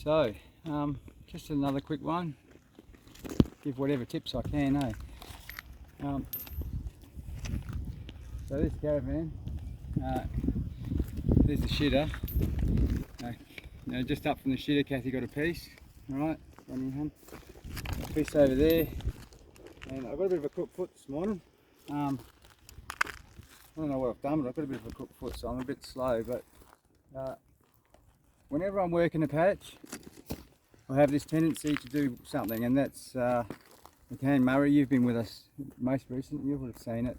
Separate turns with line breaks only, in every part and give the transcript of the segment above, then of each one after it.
So, just another quick one. Give whatever tips I can, eh? So this caravan, there's the shitter. Just up from the shitter, Kathy got a piece. Alright, a piece over there. And I've got a bit of a crooked foot this morning. I don't know what I've done, but I've got a bit of a crooked foot, so I'm a bit slow. But whenever I'm working a patch, I have this tendency to do something, and that's McCann Murray. You've been with us most recently, you would have seen it.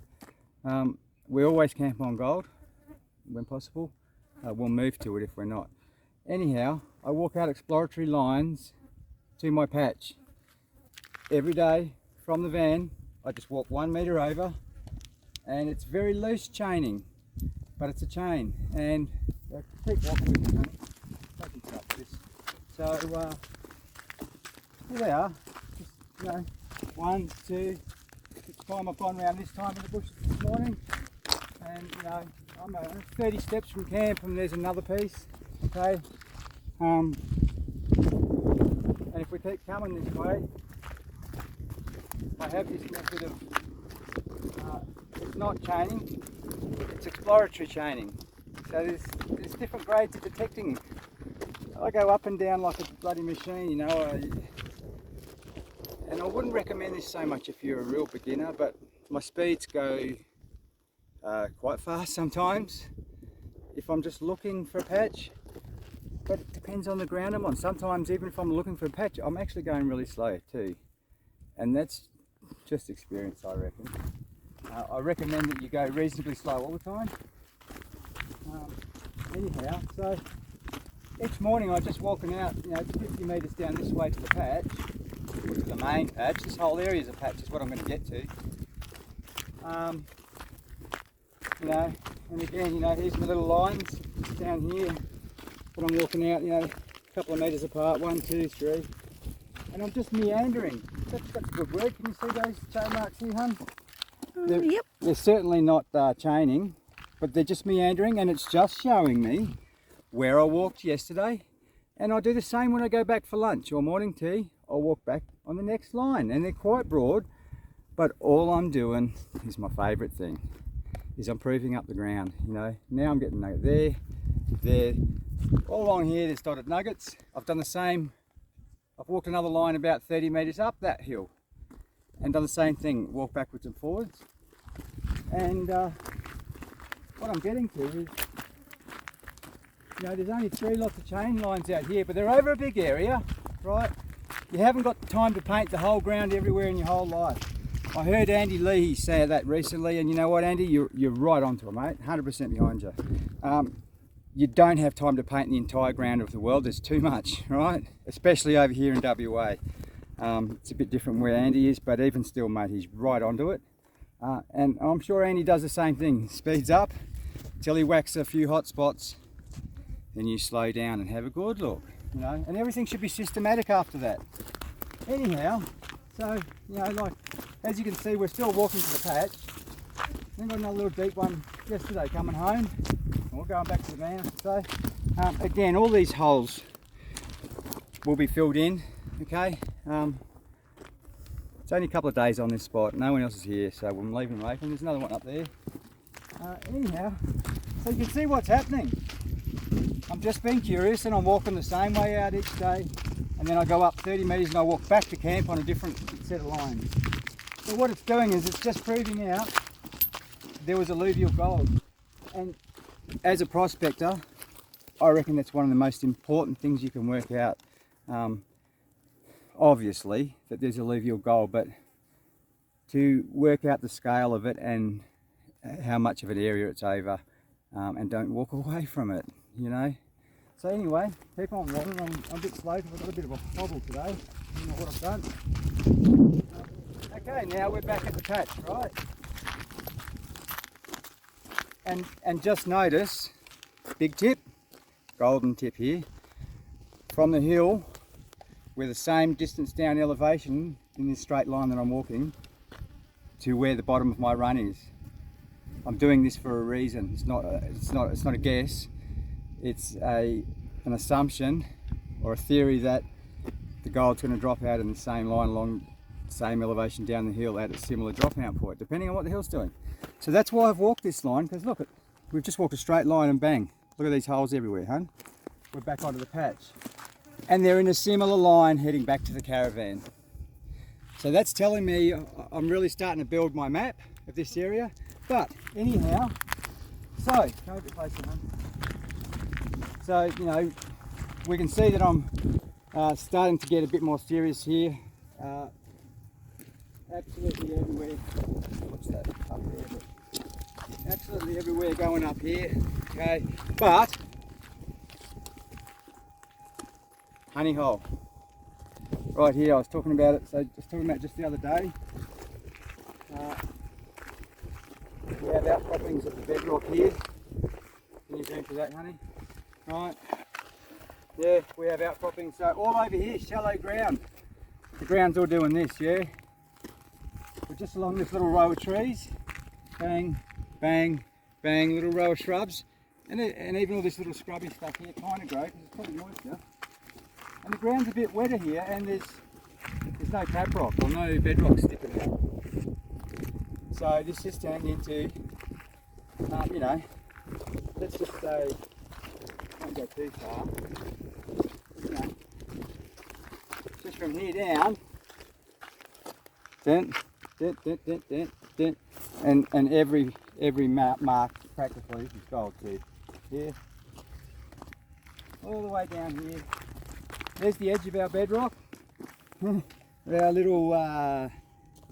We always camp on gold when possible. We'll move to it if we're not. Anyhow, I walk out exploratory lines to my patch every day from the van. I just walk 1 metre over, and it's very loose chaining, but it's a chain, and keep walking with me, I can stop this. So here they are, just 1, 2, each time I've gone around this time in the bush this morning, and I'm 30 steps from camp, and there's another piece. Okay, and if we keep coming this way, I have this method of, it's not chaining, it's exploratory chaining. So there's different grades of detecting. I go up and down like a bloody machine, and I wouldn't recommend this so much if you're a real beginner, but my speeds go quite fast sometimes if I'm just looking for a patch, but it depends on the ground I'm on. Sometimes even if I'm looking for a patch, I'm actually going really slow too, and that's just experience, I reckon. I recommend that you go reasonably slow all the time. Anyhow, so each morning I'm just walking out 50 metres down this way to the patch, or to the main patch. This whole area is a patch, is what I'm going to get to. And again, here's my little lines down here that I'm walking out, a couple of metres apart, 1, 2, 3, and I'm just meandering. That's a good word. Can you see those chain marks here, hun?
Yep.
They're certainly not chaining, but they're just meandering, and it's just showing me where I walked yesterday. And I do the same when I go back for lunch or morning tea. I'll walk back on the next line, and they're quite broad, but all I'm doing is my favourite thing, is I'm proving up the ground. Now I'm getting there, all along here there's dotted nuggets. I've done the same. I've walked another line about 30 metres up that hill and done the same thing, walk backwards and forwards. And what I'm getting to is, there's only 3 lots of chain lines out here, but they're over a big area, right? You haven't got the time to paint the whole ground everywhere in your whole life. I heard Andy Lee say that recently, and you know what, Andy, you're right onto it, mate, 100% behind you. You don't have time to paint the entire ground of the world. There's too much, right? Especially over here in WA. It's a bit different where Andy is, but even still, mate, he's right onto it. And I'm sure Andy does the same thing. Speeds up till he whacks a few hot spots, then you slow down and have a good look, and everything should be systematic after that. Anyhow, so, as you can see, we're still walking to the patch. Then got another little deep one yesterday coming home. We're going back to the van. So, again, all these holes will be filled in, okay? It's only a couple of days on this spot. No one else is here, so I'm leaving them open. There's another one up there. Anyhow, so you can see what's happening. I'm just being curious, and I'm walking the same way out each day, and then I go up 30 metres and I walk back to camp on a different set of lines. So what it's doing is it's just proving out there was alluvial gold. And as a prospector, I reckon that's one of the most important things you can work out. Obviously that there's alluvial gold, but to work out the scale of it and how much of an area it's over, and don't walk away from it, So anyway, keep on walking. I'm a bit slow because I've got a bit of a hobble today. I don't know what I've done. Okay, now we're back at the patch, right? And just notice, big tip, golden tip here, from the hill, we're the same distance down elevation in this straight line that I'm walking to where the bottom of my run is. I'm doing this for a reason. It's not a guess. It's an assumption or a theory that the gold's going to drop out in the same line along the same elevation down the hill at a similar drop out point, depending on what the hill's doing. So that's why I've walked this line, because look, we've just walked a straight line and bang, look at these holes everywhere, hun. We're back onto the patch. And they're in a similar line heading back to the caravan. So that's telling me I'm really starting to build my map of this area. But anyhow, so, go a bit closer, hun. So, you know, we can see that I'm starting to get a bit more serious here. Absolutely everywhere. What's that up there? But absolutely everywhere going up here. Okay, but honey hole right here. I was talking about it. So just talking about just the other day. We have outcroppings of the bedrock here. Can you zoom to that, honey? Right. Yeah, we have outcroppings. So all over here, shallow ground. The ground's all doing this, yeah? We're just along this little row of trees. Bang, bang, bang, little row of shrubs. And even all this little scrubby stuff here kind of grow because it's probably moisture. And the ground's a bit wetter here and there's no tap rock or no bedrock sticking out. So this just turned into, you know, let's just say, don't go too far, you know, just from here down, and every mark practically is gold too. Here, all the way down here. There's the edge of our bedrock. Our little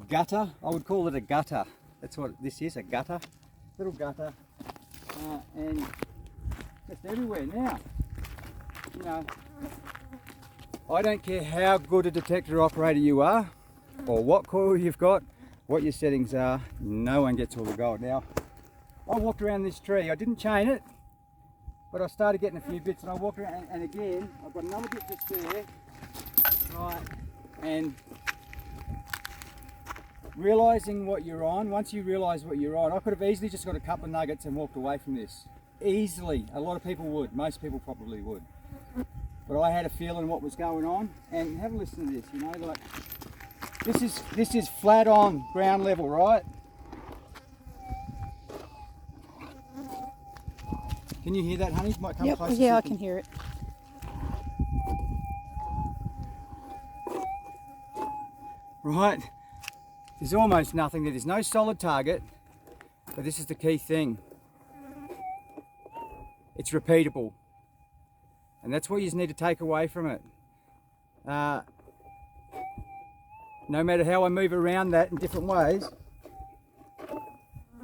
gutter. I would call it a gutter. That's what this is, a gutter. Little gutter. And just everywhere now. You know, I don't care how good a detector operator you are, or what coil you've got, what your settings are, no one gets all the gold. Now, I walked around this tree. I didn't chain it, but I started getting a few bits, and I walked around, and again, I've got another bit just there, right, and realising what you're on, once you realise what you're on, I could have easily just got a couple of nuggets and walked away from this. Easily. A lot of people would. Most people probably would. But I had a feeling what was going on, and have a listen to this, you know, like, this is flat on ground level, right? Can you hear that, honey? Might come closer.
Yeah, I can hear it.
Right, there's almost nothing there. There's no solid target, but this is the key thing. It's repeatable, and that's what you just need to take away from it. No matter how I move around that in different ways,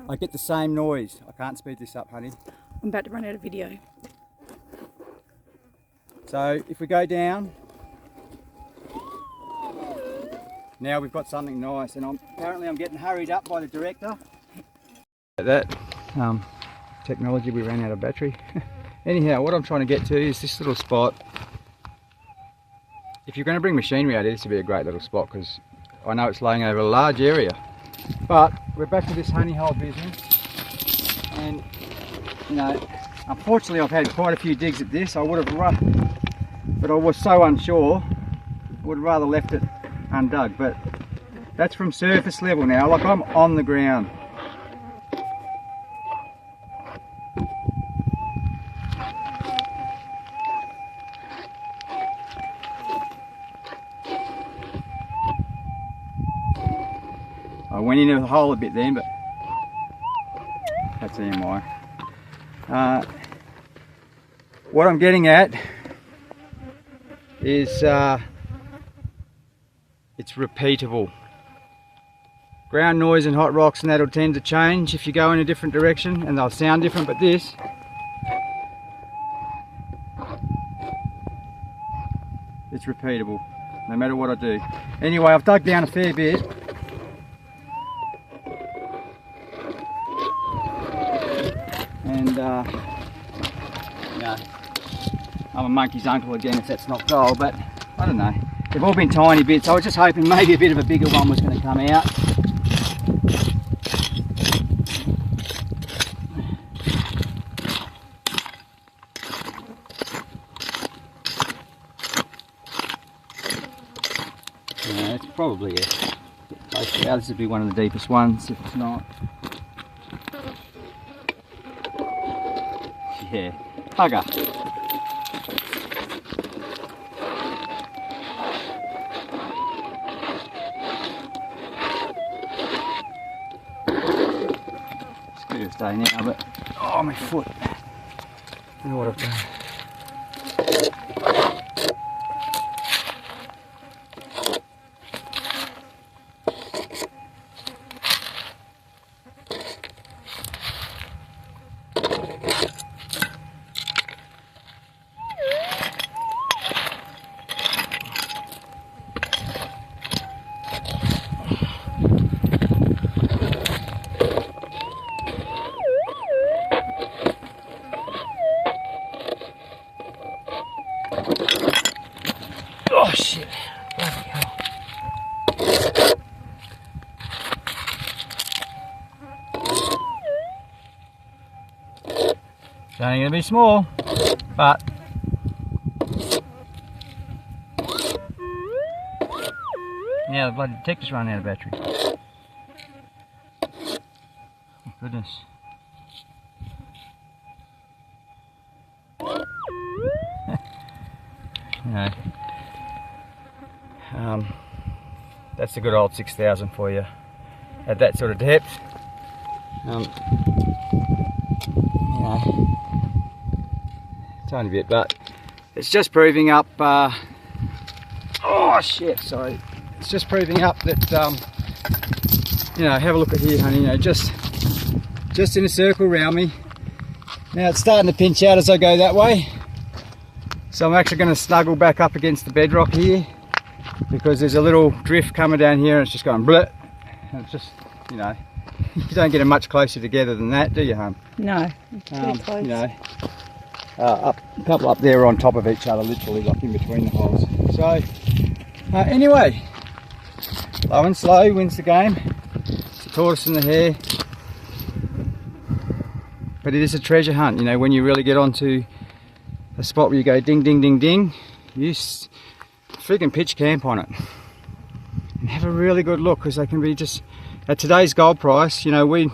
I get the same noise. I can't speed this up, honey.
I'm about to run out of video.
So if we go down, now we've got something nice, and apparently I'm getting hurried up by the director. That technology, we ran out of battery. Anyhow, what I'm trying to get to is this little spot. If you're going to bring machinery out here, this would be a great little spot, because I know it's laying over a large area. But we're back to this honey hole business, and you know, unfortunately I've had quite a few digs at this. I would have, but I was so unsure, would have rather left it undug. But that's from surface level now, like I'm on the ground. I went into the hole a bit then, but that's EMI. What I'm getting at is it's repeatable. Ground noise and hot rocks and that'll tend to change if you go in a different direction, and they'll sound different, but this, it's repeatable no matter what I do. Anyway, I've dug down a fair bit. And you know, I'm a monkey's uncle again if that's not gold, but I don't know. They've all been tiny bits. I was just hoping maybe a bit of a bigger one was going to come out. Yeah, it's probably a bit close to out. This would be one of the deepest ones if it's not. Yeah, hugger. It's good to stay now, but oh, my foot. I know what I've done. Oh shit, bloody hell. It's only going to be small, but yeah, the bloody detector's running out of battery. Oh, goodness. You know, that's a good old 6,000 for you at that sort of depth. You know, tiny bit, but it's just proving up. Oh shit! Sorry, it's just proving up that you know. Have a look at here, honey. You know, just in a circle around me. Now it's starting to pinch out as I go that way. So I'm actually going to snuggle back up against the bedrock here because there's a little drift coming down here and it's just going blit. And it's just, you know, you don't get them much closer together than that, do you, hon?
No, it's pretty close.
You know, a couple up there on top of each other, literally, like in between the holes. So, anyway, low and slow wins the game. It's a tortoise and the hare. But it is a treasure hunt, you know, when you really get onto a spot where you go ding, ding, ding, ding, you friggin' pitch camp on it and have a really good look, because they can be just, at today's gold price, you know, we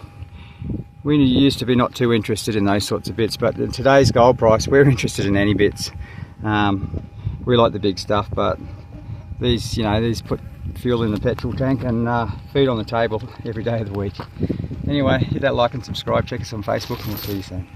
used to be not too interested in those sorts of bits, but at today's gold price, we're interested in any bits. We like the big stuff, but these, you know, these put fuel in the petrol tank and food on the table every day of the week. Anyway, hit that like and subscribe, check us on Facebook, and we'll see you soon.